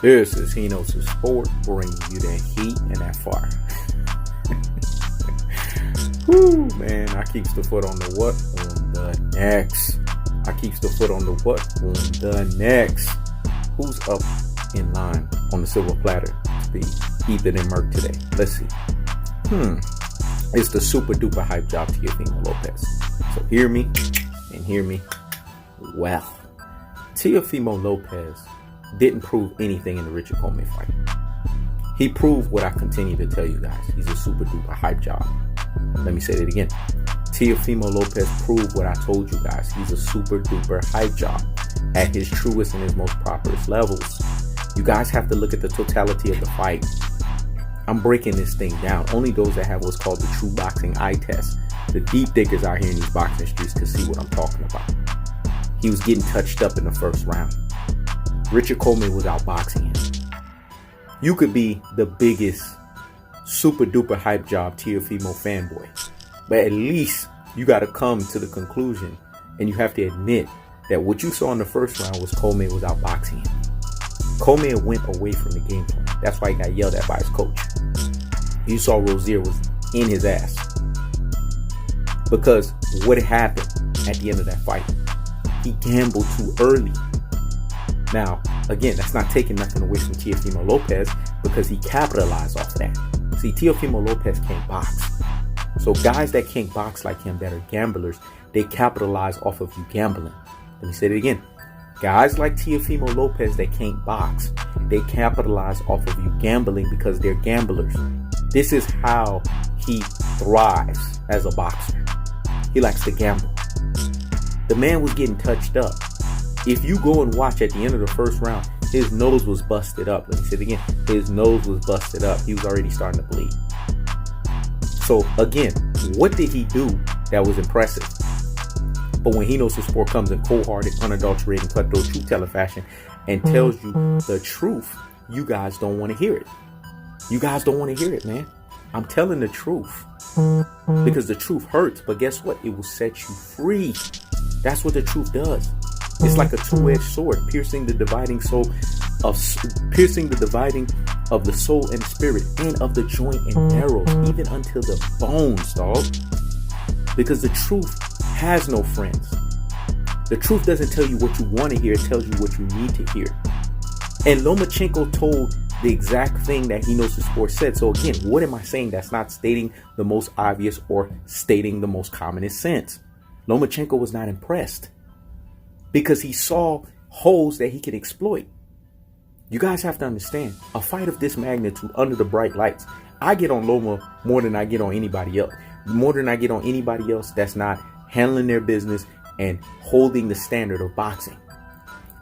This is Hinos Sport, bringing you that heat and that fire. Whoo, man, I keeps the foot on the what? On the next. I keeps the foot on the what? On the next. Who's up in line on the silver platter to be Ethan and Merck today? Let's see. It's the super duper hype job Teofimo Lopez. So hear me and hear me well. Teofimo Lopez didn't prove anything in the Richard Coleman fight. He proved what I continue to tell you guys. He's a super duper hype job. Let me say that again. Teofimo Lopez proved what I told you guys. He's a super duper hype job at his truest and his most properest levels. You guys have to look at the totality of the fight. I'm breaking this thing down. Only those that have what's called the true boxing eye test, the deep diggers out here in these boxing streets, can see what I'm talking about. He was getting touched up in the first round. Richard Coleman was outboxing him. You could be the biggest super duper hype job Teofimo fanboy, but at least you got to come to the conclusion and you have to admit that what you saw in the first round was Coleman was outboxing him. Coleman went away from the game plan. That's why he got yelled at by his coach. You saw Rozier was in his ass. Because what happened at the end of that fight? He gambled too early. Now, again, that's not taking nothing away from Teofimo Lopez because he capitalized off of that. See, Teofimo Lopez can't box. So guys that can't box like him that are gamblers, they capitalize off of you gambling. Let me say it again. Guys like Teofimo Lopez that can't box, they capitalize off of you gambling because they're gamblers. This is how he thrives as a boxer. He likes to gamble. The man was getting touched up. If you go and watch at the end of the first round, his nose was busted up. Let me say it again. His nose was busted up. He was already starting to bleed. So again, what did he do that was impressive? But when Hinos Sport comes in cold-hearted, unadulterated, cutthroat, truth-telling fashion and tells you the truth, you guys don't want to hear it. You guys don't want to hear it, man. I'm telling the truth because the truth hurts. But guess what? It will set you free. That's what the truth does. It's like a two-edged sword, piercing the dividing of the soul and spirit, and of the joint and marrow, even until the bones, dog. Because the truth has no friends. The truth doesn't tell you what you want to hear; it tells you what you need to hear. And Lomachenko told the exact thing that Hinos Sport said. So again, what am I saying that's not stating the most obvious or stating the most commonest sense? Lomachenko was not impressed because he saw holes that he could exploit. You guys have to understand, a fight of this magnitude under the bright lights, I get on Loma more than I get on anybody else. More than I get on anybody else that's not handling their business and holding the standard of boxing.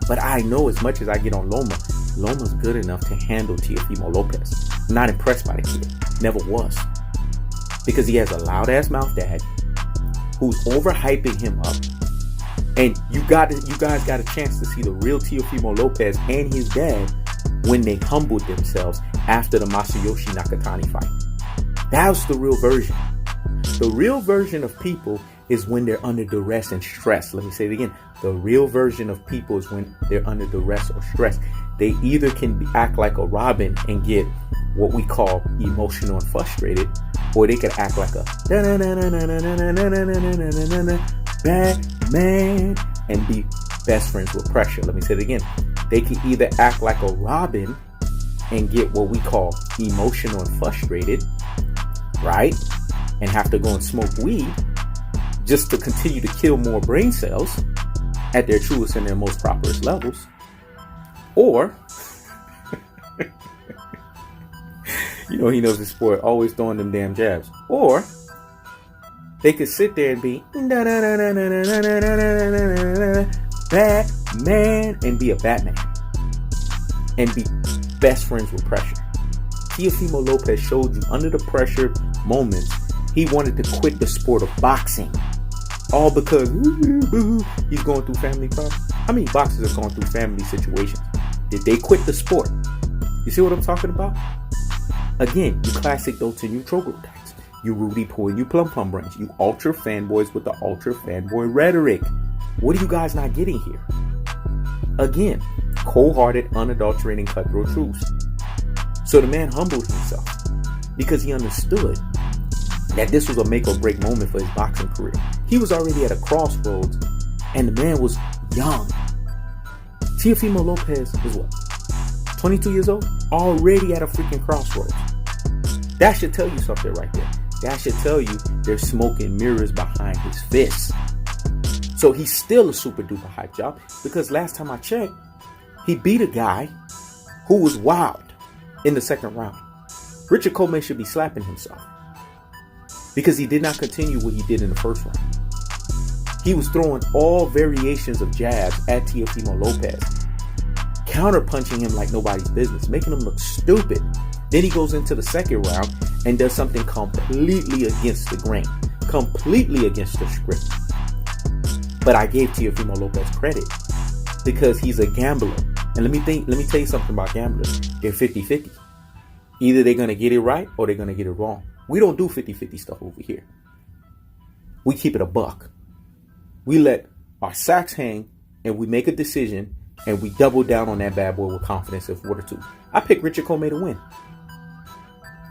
But I know as much as I get on Loma, Loma's good enough to handle Teofimo Lopez. I'm not impressed by the kid. Never was. Because he has a loud-ass mouth dad who's overhyping him up. And you guys got a chance to see the real Teofimo Lopez and his dad when they humbled themselves after the Masayoshi Nakatani fight. That was the real version. The real version of people is when they're under duress and stress. Let me say it again. The real version of people is when they're under duress or stress. They either can act like a Robin and get what we call emotional and frustrated, or they could act like a Batman and be best friends with pressure. Let me say it again. They can either act like a Robin and get what we call emotional and frustrated, right? And have to go and smoke weed just to continue to kill more brain cells at their truest and their most properest levels. Or, you know, he knows the sport, always throwing them damn jabs. Or they could sit there and be Batman and be a Batman and be best friends with pressure. Teofimo Lopez showed you under the pressure moments he wanted to quit the sport of boxing, all because he's going through family problems. How many boxers have gone through family situations? Did they quit the sport? You see what I'm talking about? Again, you classic dotes and you troglodytes. You Rudy Poo and you plum brains. You ultra fanboys with the ultra fanboy rhetoric. What are you guys not getting here? Again, cold-hearted, unadulterating, cutthroat truths. So the man humbled himself because he understood that this was a make or break moment for his boxing career. He was already at a crossroads, and the man was young. Teofimo Lopez is what? 22 years old? Already at a freaking crossroads. That should tell you something right there. That should tell you there's smoke and mirrors behind his fists. So he's still a super duper hype job, because last time I checked, he beat a guy who was wild in the second round. Richard Coleman should be slapping himself because he did not continue what he did in the first round. He was throwing all variations of jabs at Teofimo Lopez, counter-punching him like nobody's business, making him look stupid. Then he goes into the second round and does something completely against the grain, completely against the script. But I gave Teofimo Lopez credit because he's a gambler. And let me tell you something about gamblers. They're 50-50. Either they're going to get it right or they're going to get it wrong. We don't do 50-50 stuff over here. We keep it a buck. We let our sacks hang and we make a decision and we double down on that bad boy with confidence if order to. I picked Richard Coleman to win.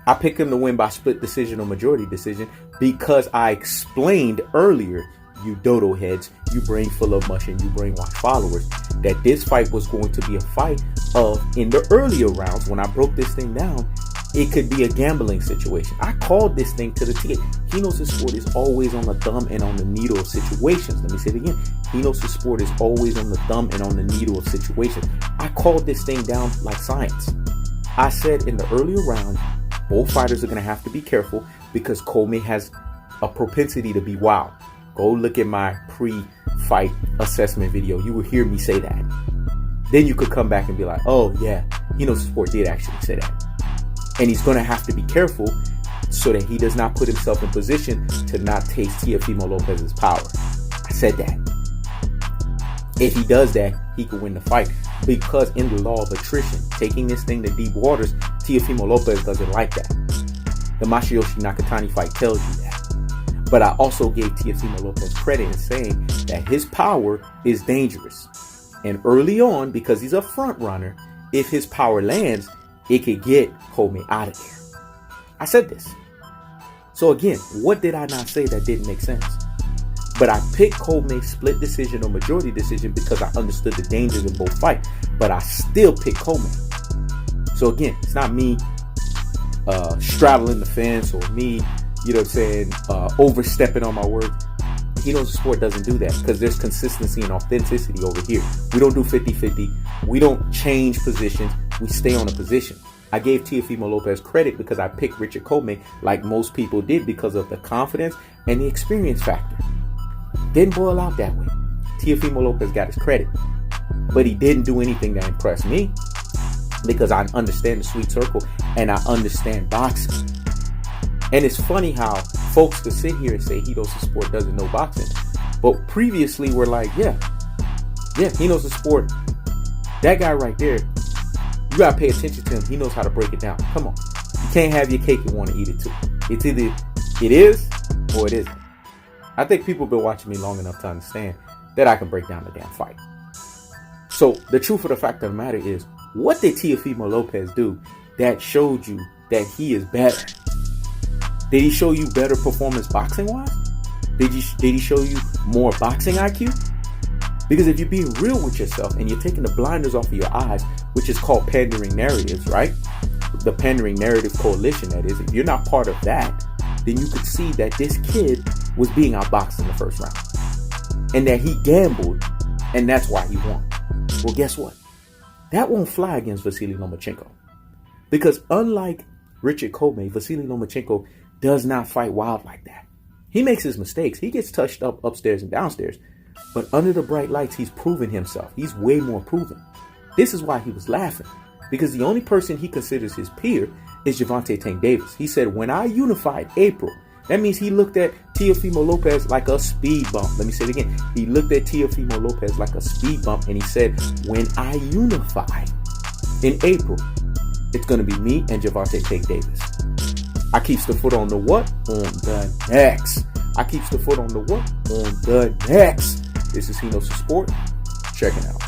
I picked him to win by split decision or majority decision because I explained earlier, you dodo heads, you brain full of mush and you brainwash followers, that this fight was going to be a fight of, in the earlier rounds, when I broke this thing down, it could be a gambling situation. I called this thing to the T. He knows his sport is always on the thumb and on the needle of situations. Let me say it again. He knows his sport is always on the thumb and on the needle of situations. I called this thing down like science. I said in the earlier rounds, both fighters are going to have to be careful because Coleman has a propensity to be wild. Go look at my pre-fight assessment video. You will hear me say that. Then you could come back and be like, oh yeah, he knows the sport did actually say that. And he's going to have to be careful so that he does not put himself in position to not taste Teofimo Lopez's power. I said that. If he does that, he could win the fight. Because in the law of attrition, taking this thing to deep waters, Teofimo Lopez doesn't like that. The Masayoshi Nakatani fight tells you that. But I also gave Teofimo Lopez credit in saying that his power is dangerous. And early on, because he's a front runner, if his power lands, it could get Coleman out of there. I said this. So again, what did I not say that didn't make sense? But I picked Coleman's split decision or majority decision because I understood the dangers in both fights. But I still picked Coleman. So again, it's not me straddling the fence or me, you know what I'm saying, overstepping on my word. He knows the sport doesn't do that because there's consistency and authenticity over here. We don't do 50-50. We don't change positions. We stay on a position. I gave Teofimo Lopez credit because I picked Richard Coleman like most people did because of the confidence and the experience factor. Didn't boil out that way. Teofimo Lopez got his credit. But he didn't do anything that impressed me because I understand the sweet circle and I understand boxing. And it's funny how folks could sit here and say he knows the sport, doesn't know boxing. But previously we're like, yeah, he knows the sport. That guy right there, you got to pay attention to him. He knows how to break it down. Come on. You can't have your cake and want to eat it too. It's either it is or it isn't. I think people have been watching me long enough to understand that I can break down the damn fight. So the truth of the fact of the matter is, what did Teofimo Lopez do that showed you that he is better? Did he show you better performance boxing-wise? Did he show you more boxing IQ? Because if you're being real with yourself and you're taking the blinders off of your eyes, which is called pandering narratives, right? The pandering narrative coalition, that is. If you're not part of that, then you could see that this kid was being outboxed in the first round. And that he gambled, and that's why he won. Well, guess what? That won't fly against Vasiliy Lomachenko. Because unlike Richard Coleman, Vasiliy Lomachenko does not fight wild like that. He makes his mistakes. He gets touched up upstairs and downstairs. But under the bright lights, he's proven himself. He's way more proven. This is why he was laughing. Because the only person he considers his peer is Gervonta Tank Davis. He said, when I unified April, that means he looked at Teofimo Lopez like a speed bump. Let me say it again. He looked at Teofimo Lopez like a speed bump and he said, when I unify in April, it's going to be me and Gervonta Tank Davis. I keeps the foot on the what? On the next. I keeps the foot on the what? On the next. This is He Knows the Sport. Check it out.